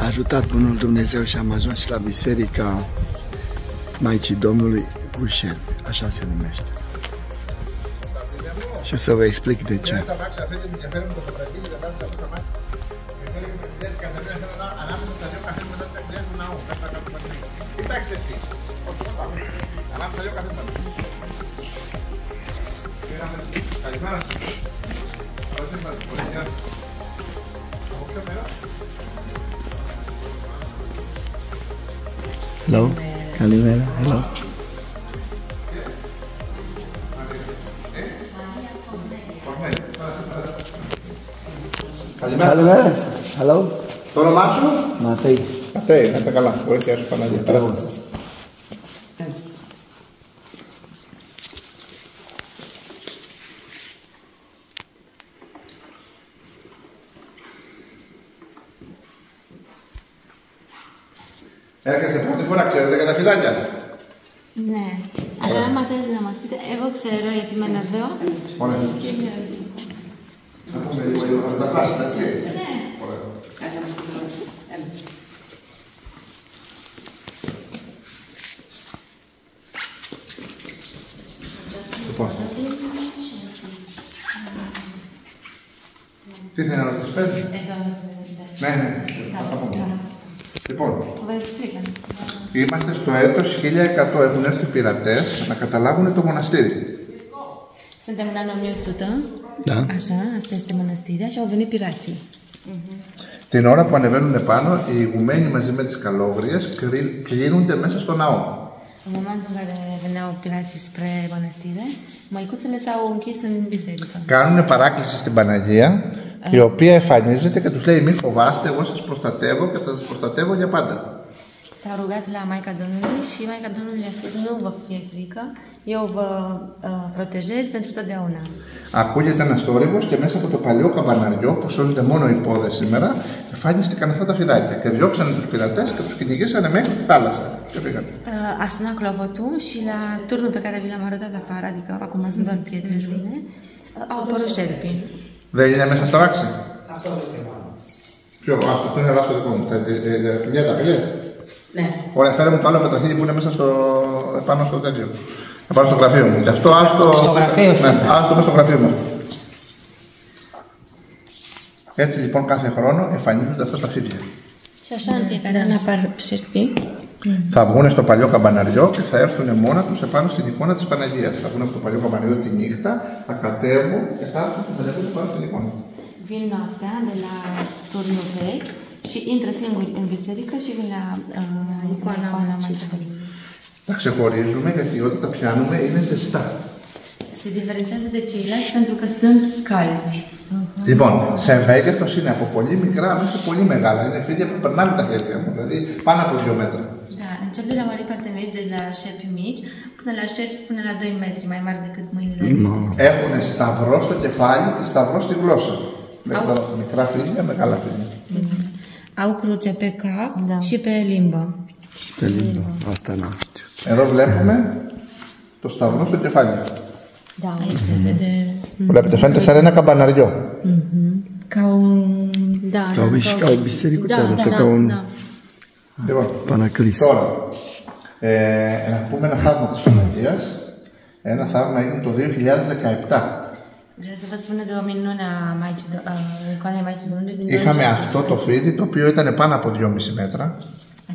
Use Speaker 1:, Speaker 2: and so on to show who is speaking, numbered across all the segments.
Speaker 1: ajutat bunul Dumnezeu și am ajuns și la biserica Maicii Domnului Gușel, așa se numește. Și o să vă explic de ce. Hello, Calimera, hello. Καλημέρα. Hello.
Speaker 2: Το όνομά σου?
Speaker 1: Ματέι.
Speaker 2: Ματέι, να είστε καλά. Βοήθεια σου Παναγία.
Speaker 1: Καλώς.
Speaker 2: Έρχεσαι πρώτη φορά, ξέρετε για τα φιδάκια?
Speaker 3: Ναι, αλλά άμα θέλετε να μας πείτε, εγώ ξέρω γιατί μένω εδώ.
Speaker 2: Ωραία. Να πούμε λίγο να τα φάσετε, έτσι?
Speaker 3: Ναι.
Speaker 2: Ωραία. Λοιπόν. Τι θέλει να ρωτήσεις, πες? Ναι, ναι, θα πούμε. Λοιπόν, είμαστε στο έτος 1100, έχουν έρθει πειρατές να καταλάβουν το μοναστήρι.
Speaker 3: Suntem în anul 1100,
Speaker 1: Da.
Speaker 3: așa, asta este mănăstirea și au venit pirații.
Speaker 2: Την ώρα που ανεβαίνουν πάνω, οι ηγουμένοι μαζί με τις καλόγριες κλείνονται μέσα στο ναό.
Speaker 3: În momentul în care veneau pirații spre mănăstire, măicuțele s-au închis în biserică.
Speaker 2: Κάνουν παράκληση στην Παναγία, η οποία εμφανίζεται και τους λέει: Μη φοβάστε, εγώ σας προστατεύω και θα σας προστατεύω για πάντα.
Speaker 3: S-au rugat la Maica Domnului și Maica Domnului le-a spus: nu vă fie frică, eu vă protejez pentru totdeauna.
Speaker 2: Ακούγεται ένας θόρυβος και μέσα από το παλιό καμπαναριό που σώζονται μόνο οι πόδες σήμερα, εμφανίστηκαν αυτά τα φιδάκια και διώξανε τους πειρατές και τους κυνηγήσανε μέχρι τη θάλασσα. Και πήγανε.
Speaker 3: A sunat clopotul și la turnul pe care vi l-am arătat afară, adică acum sunt doar pietre ruine, au apărut șerpii.
Speaker 2: Δεν είναι μέσα στο άξι. Ποιο, αυτό είναι λάθος δικό μου. Τα φιλιά τα πήγες.
Speaker 3: Ναι.
Speaker 2: Ωραία, φέρε μου το άλλο πετραχίλι που είναι μέσα πάνω στο τέτοιο. Θα πάρω στο γραφείο μου. Γι' αυτό άστο.
Speaker 3: Στο γραφείο σου.
Speaker 2: Ναι, άστο μέσα στο γραφείο μου. Έτσι λοιπόν κάθε χρόνο εμφανίζονται αυτά τα φίδια.
Speaker 3: Și așa în fiecare an apar șerpii.
Speaker 2: Θα βγουν στο παλιό καμπαναριό και θα έρθουν μόνα τους επάνω στην εικόνα της Παναγίας. Θα βγουν από το παλιό καμπαναριό τη νύχτα, θα κατέβουν και θα έρθουν και θα ανεβούν πάνω στην εικόνα.
Speaker 3: Vin noaptea de la turnul vechi și intră singuri în biserică și vin la icoana Maicii Domnului.
Speaker 2: Τα ξεχωρίζουμε γιατί όταν τα πιάνουμε είναι ζεστά.
Speaker 3: Se diferențiază de ceilalți pentru că sunt calzi.
Speaker 2: Λοιπόν, σε μέγεθος είναι από πολύ μικρά μέχρι πολύ μεγάλα. Είναι φίδια που περνάνε τα χέρια μου, δηλαδή πάνω από 2 μέτρα.
Speaker 3: Da, încep de la mari foarte mici, de la șerpi mici, până la șerpi până la 2 metri, mai mari decât mâinile.
Speaker 2: Έχουν σταυρό στο κεφάλι και σταυρό στη γλώσσα. Μικρά φίδια, μεγάλα φίδια.
Speaker 3: Au cruce pe cap și pe limbă.
Speaker 1: Pe limbă, asta n-am știut.
Speaker 2: Εδώ βλέπουμε το σταυρό στο κεφάλι.
Speaker 3: Da, aici se vede
Speaker 2: Βλέπετε, φαίνεται σαν ένα καμπαναριό.
Speaker 3: ca un...
Speaker 1: Ca o biserică, ca un
Speaker 2: Λοιπόν,
Speaker 1: Πανακλής.
Speaker 2: τώρα, να πούμε ένα θαύμα της Παναγίας. Ένα θαύμα έγινε το 2017.
Speaker 3: Vreau să vă spun de o minune a icoanei Maicii Domnului din
Speaker 2: Είχαμε
Speaker 3: 2017.
Speaker 2: αυτό το φίδι, το οποίο ήταν πάνω από 2,5 μέτρα.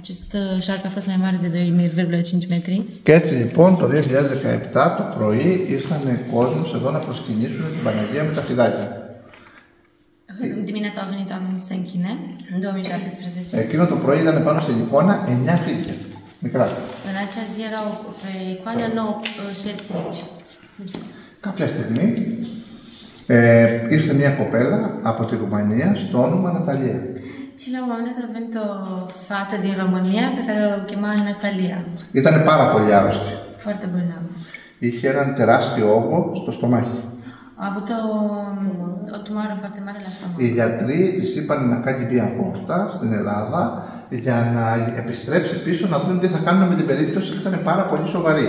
Speaker 3: Acest șarpe a fost mai mare de 2,5 metri.
Speaker 2: Και έτσι λοιπόν το 2017 το πρωί ήρθαν κόσμος εδώ να προσκυνήσουν την Παναγία με τα φιδάκια.
Speaker 3: Dimineața au venit oamenii să se închine, în 2017.
Speaker 2: Εκείνο το πρωί ήταν πάνω στην εικόνα 9 φίδια, μικρά.
Speaker 3: În acea zi erau pe icoană 9 șerpi mici.
Speaker 2: Κάποια στιγμή ήρθε μια κοπέλα από τη Ρουμανία στο όνομα Ναταλία.
Speaker 3: Și la un moment dat a venit o fată din România pe care o chema Natalia.
Speaker 2: Ήταν πάρα πολύ άρρωστη.
Speaker 3: Foarte bolnavă.
Speaker 2: Είχε έναν τεράστιο όγκο στο στομάχι.
Speaker 3: A avut o tumoară foarte mare la stomac.
Speaker 2: Οι γιατροί της είπαν να κάνει μια βόρτα στην Ελλάδα για να επιστρέψει πίσω να δουν τι θα κάνουμε με την περίπτωση που ήταν πάρα πολύ σοβαρή.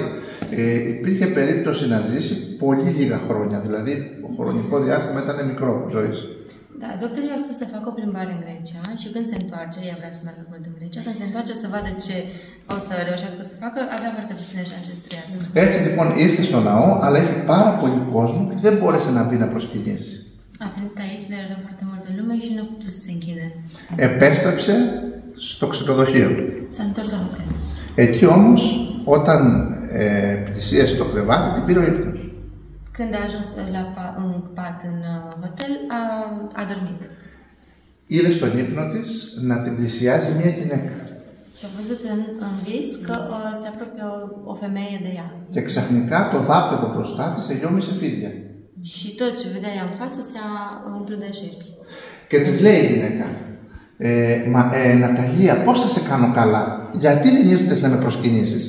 Speaker 2: Υπήρχε περίπτωση να ζήσει πολύ λίγα χρόνια, δηλαδή το χρονικό διάστημα ήταν μικρό ζωής.
Speaker 3: Da, doctorii au spus să facă o plimbare în Grecia și când se întoarce, ea vrea să meargă mult în Grecia, când se întoarce să vadă ce o să reușească să facă, avea foarte puține șanse să trăiască.
Speaker 2: Έτσι λοιπόν ήρθε στο ναό, αλλά έχει πάρα πολύ κόσμο και δεν μπόρεσε να μπει να προσκυνήσει.
Speaker 3: A venit aici, dar era foarte multă lume și nu a putut să se închide.
Speaker 2: Επέστρεψε στο ξενοδοχείο.
Speaker 3: S-a întors la hotel.
Speaker 2: Εκεί όμως, όταν πλησίασε το κρεβάτι, την πήρε ο ύπνος.
Speaker 3: Când a ajuns în pat în hotel, a dormit.
Speaker 2: Είδε στον ύπνο της να την πλησιάζει μια γυναίκα.
Speaker 3: Și a văzut în vis că se apropie o femeie de ea.
Speaker 2: Και ξαφνικά το δάπεδο μπροστά της εγιώμησε φίδια.
Speaker 3: Și tot ce vedea ea în față se-a umplut de șerpi.
Speaker 2: Και της λέει η γυναίκα, Ναταλία, πώς θα σε κάνω καλά, γιατί δεν ήρθες να με προσκυνήσεις?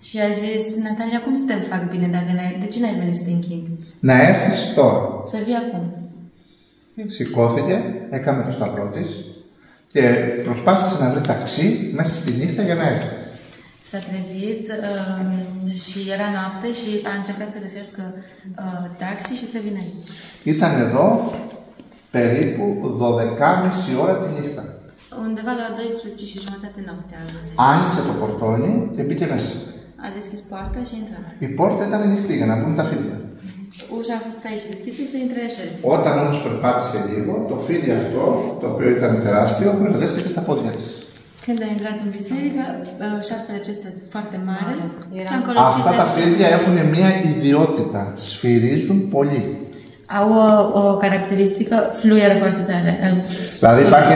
Speaker 3: Și a zis, Natalia, cum să te fac bine de ce n-ai venit să te închini?
Speaker 2: Να έρθεις τώρα.
Speaker 3: Să vii acum.
Speaker 2: Σηκώθηκε, έκανε το σταυρό της και προσπάθησε να βρει ταξί μέσα στη νύχτα για να έρθει.
Speaker 3: S-a trezit și era noapte și a încercat să găsească taxi și să vină aici.
Speaker 2: Ήταν εδώ περίπου 12.30 ώρα τη νύχτα.
Speaker 3: Undeva la 12:30 noaptea.
Speaker 2: Άνοιξε το πορτόνι και μπήκε μέσα.
Speaker 3: A deschis poarta și a intrat.
Speaker 2: Η πόρτα ήταν ανοιχτή για να βγουν τα φίδια.
Speaker 3: Ușa a fost aici deschisă să intre șerpi.
Speaker 2: Όταν όμως περπάτησε λίγο, το φίδι αυτό, το οποίο ήταν τεράστιο, μπερδεύτηκε στα πόδια της.
Speaker 3: Când a intrat în biserică, șarpele acesta foarte mare s-a încolocit.
Speaker 2: Αυτά τα φίδια έχουν μια ιδιότητα. Σφυρίζουν πολύ.
Speaker 3: Au o caracteristică, fluieră foarte tare.
Speaker 2: Δηλαδή υπάρχει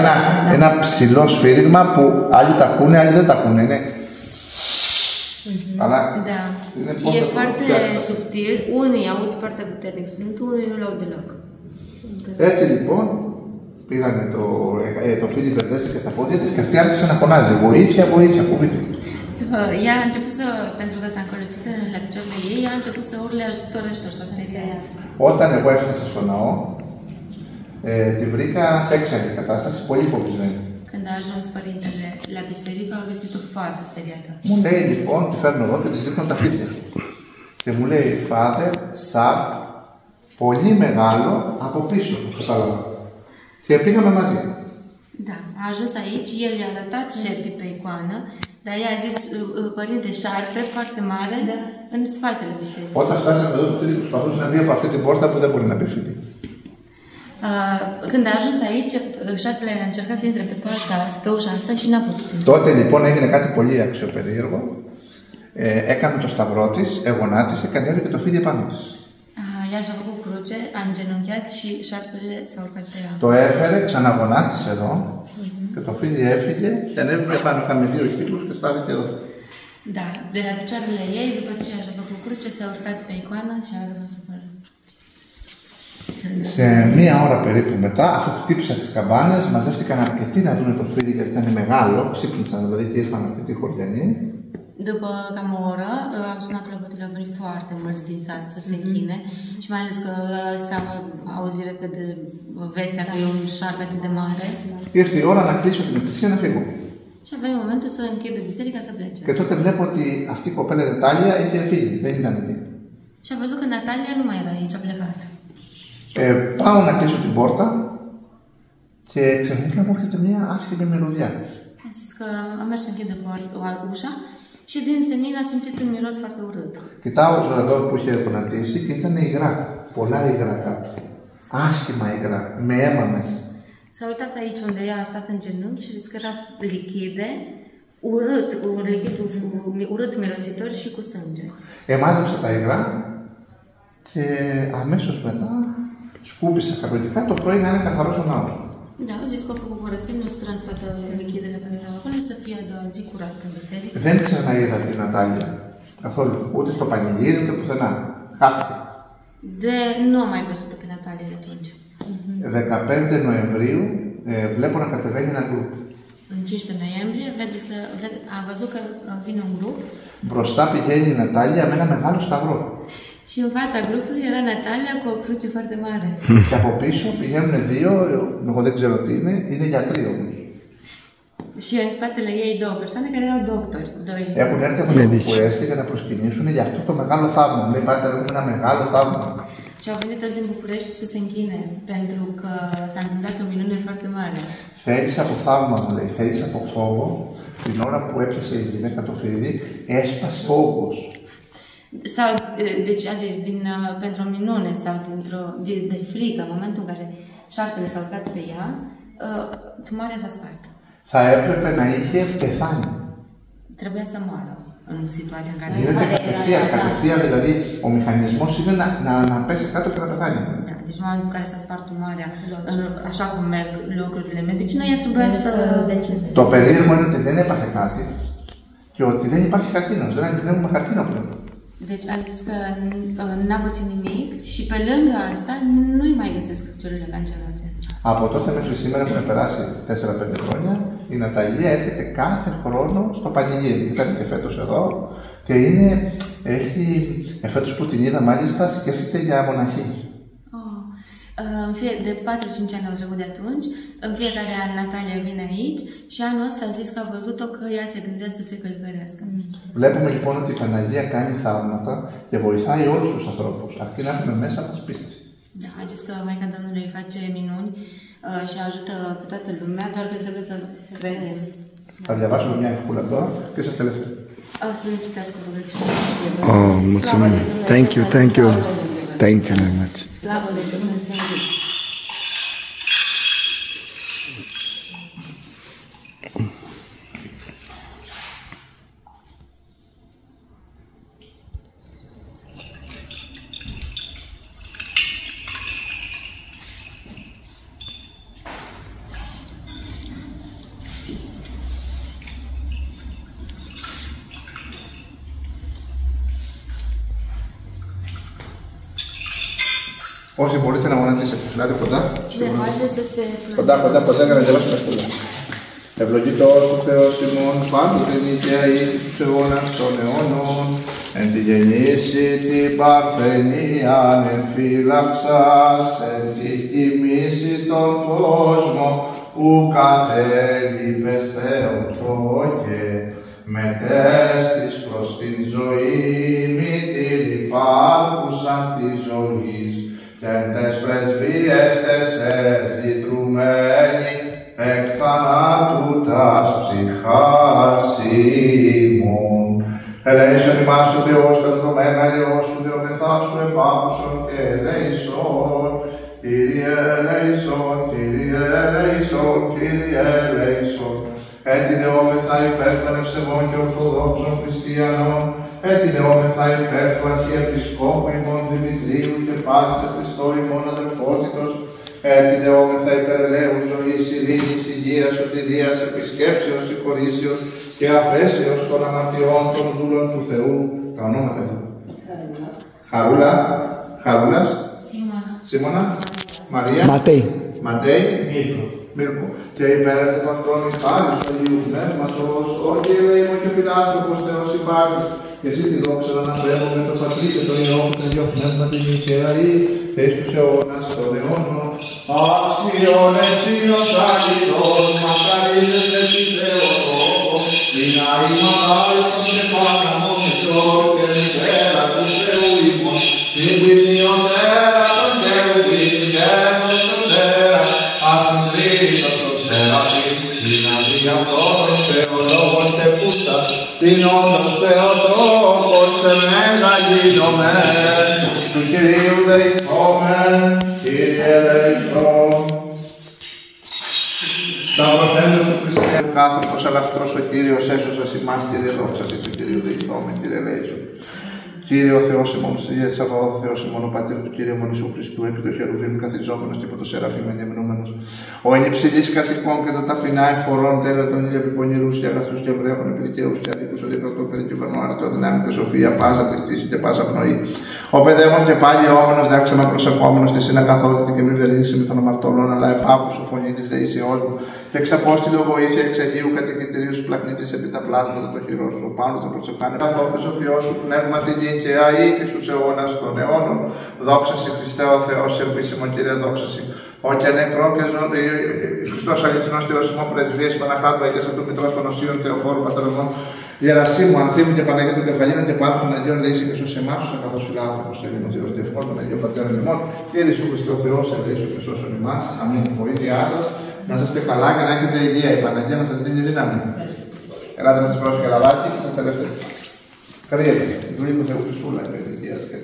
Speaker 2: ένα ψηλό σφύριγμα που άλλοι τα ακούνε, άλλοι δεν τα ακούνε. Είναι... Αλλά
Speaker 3: είναι foarte subtil, unii aud foarte puternic sunetul, unii nu l-aud deloc.
Speaker 2: Έτσι λοιπόν, πήρανε το φίδι, μπερδεύτηκε στα πόδια της και αυτή άρχισε να φωνάζει. Βοήθεια, βοήθεια, ακούγεται.
Speaker 3: Ea a început să, pentru că s-a încolocit la picioarele ei, a început să urle ajutor, ajutor, s-a speriat.
Speaker 2: Όταν εγώ έφτασα στο ναό, τη βρήκα σε έξαλλη κατάσταση, πολύ φοβισμένη.
Speaker 3: Când a ajuns părintele la biserică, a găsit-o foarte speriată.
Speaker 2: Μου λέει λοιπόν, τη φέρνω εδώ και της δείχνω τα φίδια. Και μου λέει, Father, Sharp, πολύ μεγάλο από πίσω, κατάλαβα. Και πήγαμε μαζί.
Speaker 3: Da, a ajuns aici, el i-a arătat șerpii pe icoană, dar ea a zis, părinte, șarpe foarte mare în spatele bisericii.
Speaker 2: Όταν φτάσαμε εδώ, το φίδι προσπαθούσε να βγει από αυτή την πόρτα που δεν μπορεί να μπει φίδι.
Speaker 3: Când a ajuns aici, șarpele a încercat să intre pe poarta, pe ușa asta și n-a putut.
Speaker 2: Τότε λοιπόν έγινε κάτι πολύ αξιοπερίεργο. Έκανε το σταυρό της, εγωνάτισε και ανέβηκε το φίδι πάνω της.
Speaker 3: Ea și-a făcut cruce, a îngenunchiat și șarpele s-a urcat pe ea.
Speaker 2: Το έφερε, ξαναγωνάτισε εδώ και το φίδι έφυγε και ανέβηκε πάνω, κάμε 2 κύκλους και στάθηκε εδώ.
Speaker 3: Da, de la picioarele ei, după ce și-a făcut cruce, s-a urcat pe icoană și a rămas acolo.
Speaker 2: Σε μία ώρα περίπου μετά, αφού χτύπησαν τις καμπάνες, μαζεύτηκαν αρκετοί να δουν το φίδι γιατί ήταν μεγάλο, ξύπνησαν δηλαδή και ήρθαν αρκετοί χωριανοί.
Speaker 3: După cam o oră, am sunat clopotul, au venit foarte mulți din sat să se închine și mai ales că s-a auzit repede vestea că e un șarpe atât de mare.
Speaker 2: Ήρθε η ώρα να κλείσω την εκκλησία να φύγω.
Speaker 3: Și a venit momentul să închidă biserica să plece.
Speaker 2: Και τότε βλέπω ότι αυτή η κοπέλα Νατάλια είχε φύγει, δεν ήταν εκεί.
Speaker 3: Și a văzut că Natalia nu mai era aici, a plecat.
Speaker 2: Πάω να κλείσω την πόρτα και ξαφνικά μου έρχεται μια άσχημη μυρωδιά.
Speaker 3: A zis că a mers să închidă ușa și din senin a simțit un miros foarte urât.
Speaker 2: Κοιτάω εδώ που είχε γονατίσει και ήταν υγρά, πολλά υγρά κάτω. Άσχημα υγρά, με αίμα μέσα.
Speaker 3: S-a uitat aici unde ea a stat în genunchi și zis că era lichide, urât, urât mirositor și cu sânge.
Speaker 2: Εμάζεψε τα υγρά και αμέσως μετά σκούπισε κανονικά το πρωί να είναι καθαρός ο ναός.
Speaker 3: Da, au zis că a făcut curățenie, nu strâns toate lichidele care erau acolo, să fie a doua zi curată în biserică.
Speaker 2: Δεν ξαναείδα την Νατάλια καθόλου, ούτε στο πανηγύρι ούτε πουθενά. Χάθηκε.
Speaker 3: Nu am mai văzut-o pe Natalia de atunci.
Speaker 2: 15 Νοεμβρίου βλέπω να κατεβαίνει ένα γκρουπ.
Speaker 3: În 15 noiembrie a văzut că vine un grup.
Speaker 2: Μπροστά πηγαίνει η Νατάλια με ένα μεγάλο σταυρό.
Speaker 3: Și în fața grupului era Natalia cu o cruce foarte mare.
Speaker 2: Και από πίσω πηγαίνουν δύο, εγώ δεν ξέρω τι είναι γιατροί όμως.
Speaker 3: Și în spatele ei două persoane care erau doctori.
Speaker 2: Έχουν έρθει από το Βουκουρέστι για να προσκυνήσουν για αυτό το μεγάλο θαύμα. Μην πάτε να δούμε ένα μεγάλο θαύμα.
Speaker 3: Și au venit toți din București să se închine, pentru că s-a întâmplat o minune foarte mare.
Speaker 2: Θέλησε από θαύμα, μου λέει, θέλησε από φόβο, την ώρα που έπιασε η γυναίκα το φίδι, έσπασε ο όγκος.
Speaker 3: Sau, deci a zis, pentru o minune sau de frică, în momentul în care șarpele s-a urcat pe ea, tumoarea s-a spart.
Speaker 2: Θα έπρεπε να είχε πεθάνει.
Speaker 3: Trebuia să moară în situația în care...
Speaker 2: Γίνεται κατευθείαν, δηλαδή ο μηχανισμός είναι να πέσει κάτω και να πεθάνει.
Speaker 3: Deci în momentul în care s-a spart tumoarea, așa cum merg lucrurile medicină, ea trebuia să...
Speaker 2: Το περίεργο είναι ότι δεν έπαθε κάτι και ότι δεν υπάρχει καρκίνος. Δεν έχουμε καρκίνο πλέον.
Speaker 3: Deci a zis că n-a pățit nimic și pe lângă asta nu-i mai găsesc celulele canceroase.
Speaker 2: Από τότε μέχρι σήμερα έχουν περάσει 4-5 χρόνια. Η Ναταλία έρχεται κάθε χρόνο στο πανηγύρι. Ήταν και φέτος εδώ και φέτος που την είδα μάλιστα σκέφτεται για μοναχή.
Speaker 3: De 4-5 ani au trecut de atunci, în fiecare an Natalia vine aici și anul ăsta a zis că a văzut-o că ea se gândea să se călătorească.
Speaker 2: Βλέπουμε λοιπόν ότι η Παναγία κάνει θαύματα και βοηθάει όλους τους ανθρώπους, αρκεί να έχουμε μέσα μας πίστη.
Speaker 3: Da, a zis că Maica Domnului face minuni și ajută pe toată lumea, doar că trebuie să credem.
Speaker 2: Θα διαβάσουμε μια ευχούλα τώρα και σας τελευταίο.
Speaker 3: O să ne citească rugăciunea.
Speaker 1: Mulțumim. Thank you, thank you. Thank you very much.
Speaker 3: Slavă de Dumnezeu.
Speaker 2: Όσοι μπορείτε να γονατίσετε, φυλάτε κοντά. Κοντά για να διαβάσουμε εύκολα. Ευλογητός ο Θεός ημών, πάντοτε νικαία ήθη τους αιώνας των αιώνων, εν τη γεννήση την παρθενίαν εμφύλαξας, εν τη κοιμήσει τον κόσμο, που κατέλειπες Θεοτό και μετέστης προς την ζωή, μη την υπάρχουσαν της ζωής, και εν τες πρεσβείες τεσσές λυτρουμένοι, εκ θανάτου τας ψυχάς ημών. Ελέησον ημάς ο Θεός κατά το μεγαλειό σου, Θεομεθά σου επάκουσον και ελέησον. Κύριε ελέησον, Κύριε ελέησον, Κύριε ελέησον. Έτσι δεόμεθα υπέρ των ευσεβών και ορθοδόξων χριστιανών, έτσι δεόμεθα υπέρ του Αρχιεπισκόπου ημών Δημητρίου και πάσης Χριστό ημών αδερφότητος, έτσι δεόμεθα υπέρ ελέους ζωής, ειρήνης, υγείας, σωτηρίας, επισκέψεως, συγχωρήσεως και αφέσεως των αμαρτιών των δούλων του Θεού. Τα ονόματα του. Χαρούλας, Σίμωνα, Μαρία, Ματέη, Μύρκο. Και υπέρετε με αυτόν εις πάλης του Αγίου Πνεύματος, ότι ελεήμο και φιλάνθρωπος Θεός υπάρχεις, και εσύ τη δόξα να αναπέμπω με τον Πατρί και τον Υιό και τα δυο πνεύματα νικαία ή, θέεις τους αιώνας των αιώνων. Άξιον εστίος αγγελών, μακαρίζεστε τη Θεοτόκο, την αημαγάλητον και παναμονητών και μητέρα του Θεού ημών, την ποιμνιωτέρα των Θεουβήν, γένος των Τέρα, ασυντρίτως των Θεραφήν, την αδειατών των Θεολόγων και πούτας, την όντως Θεοτόκος σε μεγαλύνομεν, του Κυρίου δεηθόμεν, Κύριε ελέησον. Σταυρωθέντος ο Χριστέ, άνθρωπος, αλλά αυτός ο Κύριος έσωσας ημάς, Κύριε δόξασι του Κυρίου δεηθόμεν, Κύριε ελέησον. Κύριε ο Θεός ημών, Συζήτης Σαββαώδη, Θεός ημών, ο Πατήρ του Κύριου ημών Ιησού Χριστού, επί το χερουβίμ καθιζόμενος και από το σεραφείμ ενιαμενούμενος. Ο εν υψηλής κατοικών και τα ταπεινά εφορών τέλο των ηλιοπονηρούς και αγαθούς και ευρέων, επιδικαίους και αδίκους, ο διακρατών και δικαιωμένο αρετό δυνάμει και σοφία, πάσα τεκτήση και πάσα πνοή. Ο παιδεύων και πάλι όμενος, δάξαμα προσευχόμενος τη συνακαθότητα και μη βερνήσει των αμαρτωλών, αλλά επάκουσου φωνή τη δεησιός μου. Και εξαπόστηλο βοήθεια εξ Αγίου κατοικητηρίου σου πλαχνίτη επί τα πλάσματα το χειρό σου. Ο πάνω θα προσευχάνε καθόπες ο Υιός σου πνεύμα την και αή και στους αιώνας των αιώνων. Δόξα σε Χριστέ ο Θεός, ελπίσιμο Κύριε, δόξα σε. Όχι νεκρό και Χριστός αληθινός Θεός ημών πρεσβείας Παναχράτου Αγίας Αυτού Μητρός των Οσίων Θεοφόρου Πατρών Γερασίμου, Ανθίμου και Παναγία των Κεφαλίνων και Πάρχων Αγίων Λέησι και σως εμάς τους καθώς φιλάνθρωπους και ο Θεός Δευτικών των Αγίων Πατέρων ημών και Ιησού Χριστό Θεός ελέησου και σώσον εμάς. Αμήν. Βοήθειά σας, να είστε καλά και να έχετε υγεία. Η Παναγία να σας δίνει δύναμη. Ελάτε να σας πρόσω και λαβάκι και σας τελευταίο. Κρίετε, του Ιού Θεού Χριστούλα και Υγείας και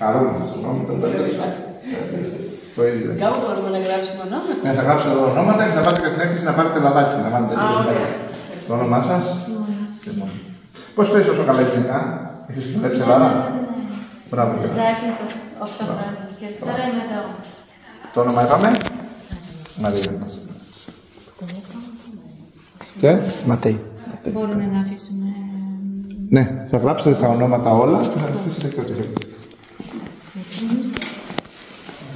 Speaker 2: χαρούμενος, συγγνώμη, τον τελευταίο. Το ίδιο.
Speaker 4: Κάπου μπορούμε να γράψουμε ονόματα.
Speaker 2: Ναι, θα γράψω εδώ ονόματα και θα πάτε και στην έκθεση να πάρετε λαδάκι. Να βάλετε το όνομά σας. Πώς το είσαι τόσο καλά ελληνικά, έχεις δουλέψει Ελλάδα. Μπράβο.
Speaker 3: Ζάκη, 8 χρόνια. Και τώρα είμαι εδώ.
Speaker 2: Το όνομα είπαμε. Μαρία. Και Ματέη.
Speaker 3: Μπορούμε να αφήσουμε.
Speaker 2: Ναι, θα γράψετε τα ονόματα όλα και θα αφήσετε και ό,τι θέλετε.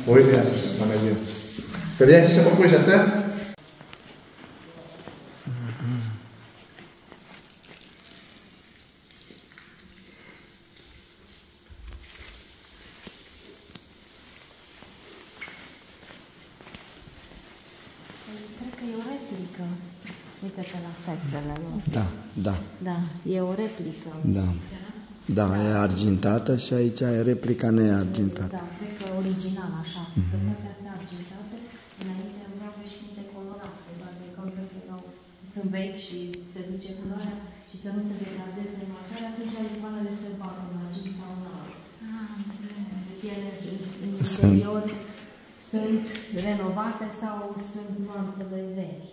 Speaker 2: Βοήθεια σας, Παναγία. Παιδιά, εσείς από πού είσαστε?
Speaker 4: Cred că e o replică. Uite-te la fețele lor.
Speaker 1: Da, da,
Speaker 4: Da, e o replică.
Speaker 1: da. Da, e argintată și aici e replica neargintată.
Speaker 4: Da, cred că original așa. Că toate astea argintate, înainte erau și multe colorate, dar de cauza că sunt vechi și se duce culoarea și să nu se degradeze măcar, atunci icoanele se bagă în argint sau în aur. Deci ele în interior sunt renovate sau sunt nuanțele vechi.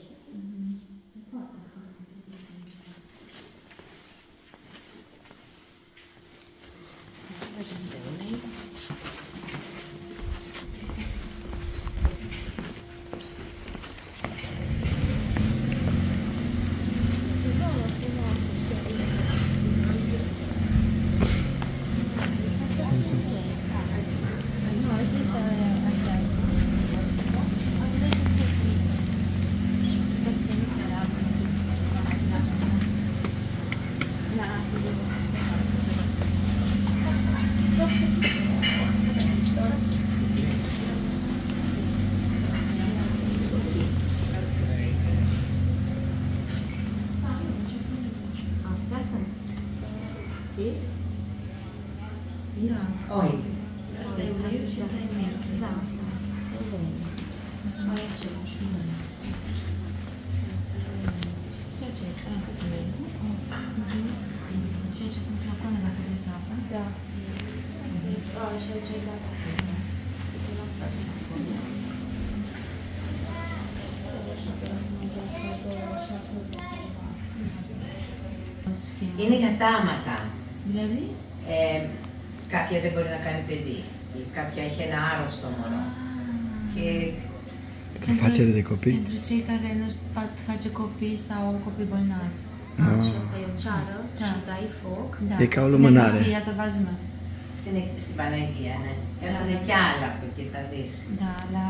Speaker 3: Oi. Asta e blu și asta e mic.
Speaker 4: Da. Mai e același.
Speaker 3: Ceea ce este și aici sunt flacoane dacă vreți apă.
Speaker 4: Da. Și aici e da.
Speaker 5: Είναι κατάματα.
Speaker 3: Δηλαδή,
Speaker 5: Κάποια δεν μπορεί να κάνει παιδί. Κάποια έχει ένα άρρωστο μωρό. Και
Speaker 1: Facere de copii?
Speaker 3: pentru cei care nu pot face copii sau copii bolnavi.
Speaker 4: Și asta e o ceară
Speaker 3: Da.
Speaker 4: și dai foc.
Speaker 3: Da.
Speaker 1: E ca o lumânare.
Speaker 3: Στην το βάζουμε.
Speaker 5: στην Παναγία, ναι. Έχουν κι άλλα που εκεί θα δεις.
Speaker 3: Da, la,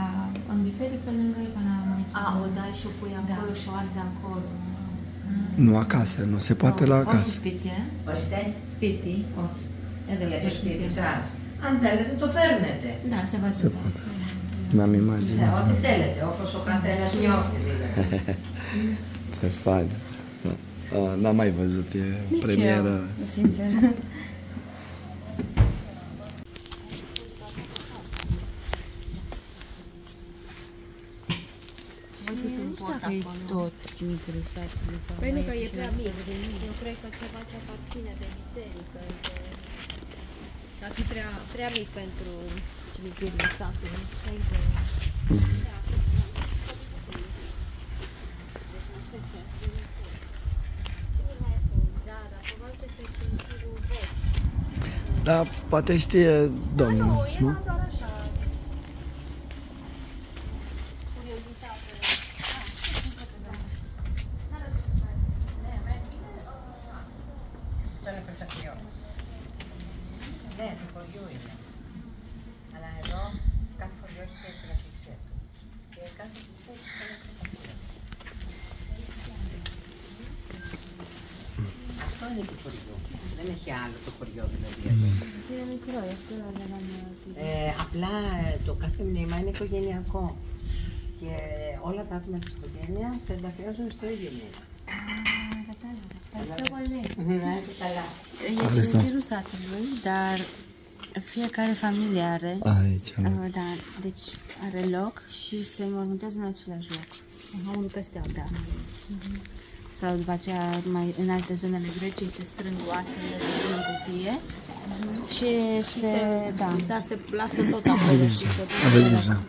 Speaker 3: în biserică lângă icoana Maicii.
Speaker 4: A, o dai și o pui acolo și o arzi acolo.
Speaker 1: Nu acasă, nu se poate la
Speaker 3: Όχι
Speaker 1: acasă.
Speaker 3: σπίτι,
Speaker 5: Ορίστε,
Speaker 3: Σπίτι, όχι. Εδώ
Speaker 5: για το
Speaker 3: στο
Speaker 5: σπίτι
Speaker 3: σπίτι.
Speaker 5: σας. Αν θέλετε το παίρνετε.
Speaker 3: Da, se va
Speaker 1: Se poate. Mi-am
Speaker 5: Ναι,
Speaker 1: imaginat.
Speaker 5: ό,τι θέλετε, όπως ο καθένας νιώθει δηλαδή.
Speaker 1: That's fine. N-am mai văzut, e premieră.
Speaker 3: Sincer.
Speaker 4: Văzut în pot acolo.
Speaker 3: tot interesat.
Speaker 4: Pentru că e prea mic. Eu cred că ceva ce aparține de biserică. Ar fi prea mic pentru cimitirul satului.
Speaker 1: Da, poate știe domnul, nu?
Speaker 4: Doar așa. Curiozitate.
Speaker 5: Το είναι πρωταθλιό. Ναι, του χωριού είναι. Αλλά εδώ κάθε χωριό έχει την αφήξια του. Και κάθε φύξια έχει ένα πρωταθλιό. Αυτό είναι του χωριού. Δεν έχει άλλο το χωριό δηλαδή εδώ.
Speaker 4: Είναι μικρό, αυτό λέγαμε ότι...
Speaker 5: Απλά το κάθε μνήμα είναι οικογενειακό. Και όλα τα άτομα της οικογένειας θα ενταφιάζουν στο ίδιο μνήμα.
Speaker 4: Κατάλαβα. Ευχαριστώ πολύ.
Speaker 5: Να είσαι καλά.
Speaker 3: E cimitirul satului, dar fiecare familie are.
Speaker 1: Aici.
Speaker 3: Da, deci are loc și se mormântează în același loc. Unul peste altul, da. Sau după aceea, mai în alte zonele Greciei se strâng oasele în cutie și se,
Speaker 4: Da, se lasă tot acolo.
Speaker 1: Aveți grijă.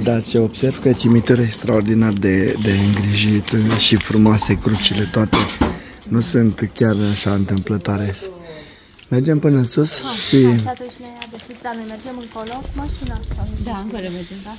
Speaker 1: Da, ce observ că cimitirul e extraordinar de îngrijit și frumoase crucile toate. Nu sunt chiar așa întâmplătoare. Mergem până în sus și...
Speaker 4: Și atunci ne-a deschis, dar noi mergem încolo cu mașina asta.
Speaker 3: Da, încolo mergem. Da?